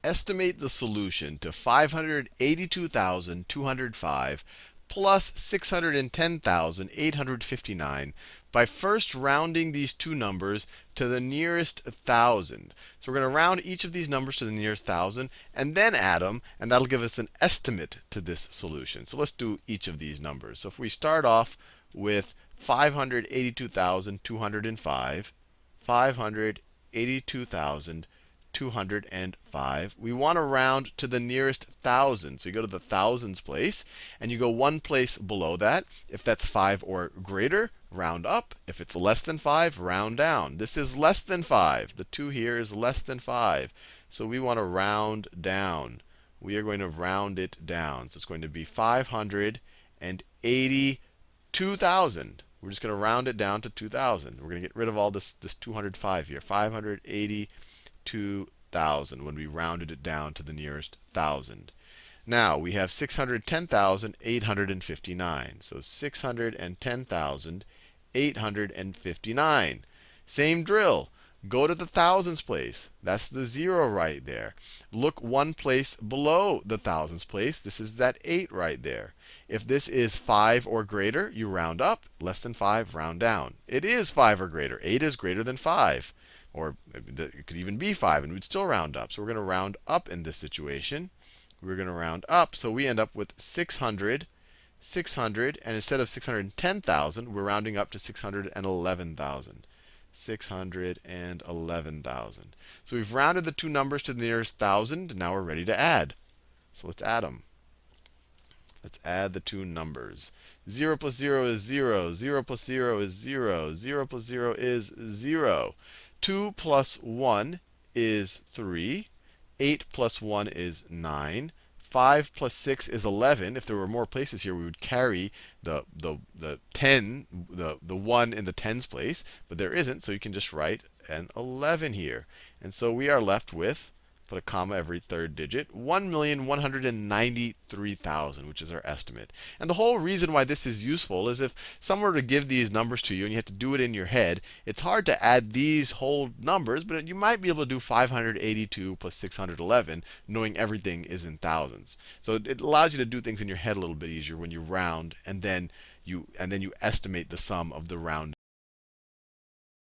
estimate the solution to 582,205 plus 610,859 by first rounding these two numbers to the nearest 1,000. So we're going to round each of these numbers to the nearest 1,000 and then add them, and that'll give us an estimate to this solution. So let's do each of these numbers. So if we start off with 582,205, 582,205. We want to round to the nearest 1,000. So you go to the thousands place, and you go one place below that. If that's 5 or greater, round up. If it's less than 5, round down. This is less than 5. The 2 here is less than 5. So we want to round down. We are going to round it down. So it's going to be 582,000. We're just going to round it down to 2,000. We're going to get rid of all this 205 here. 582,000 when we rounded it down to the nearest 1,000. Now we have 610,859. So 610,859. Same drill. Go to the thousands place. That's the 0 right there. Look one place below the thousands place. This is that 8 right there. If this is 5 or greater, you round up. Less than 5, round down. It is 5 or greater. 8 is greater than 5. Or it could even be 5, and we'd still round up. So we're going to round up in this situation. We're going to round up. So we end up with 600, and instead of 610,000, we're rounding up to 611,000. 611,000. So we've rounded the two numbers to the nearest 1,000. Now we're ready to add. So let's add them. Let's add the two numbers. 0 plus 0 is 0. 0 plus 0 is 0. 0 plus 0 is 0. 2 plus 1 is 3. 8 plus 1 is 9. 5 plus 6 is 11. If there were more places here, we would carry the 10, the 1 in the tens place. But there isn't, so you can just write an 11 here. And so we are left with, put a comma every third digit, 1,193,000, which is our estimate. And the whole reason why this is useful is if someone were to give these numbers to you and you have to do it in your head, it's hard to add these whole numbers, but you might be able to do 582 plus 611, knowing everything is in thousands. So it allows you to do things in your head a little bit easier when you round, and then you estimate the sum of the rounding.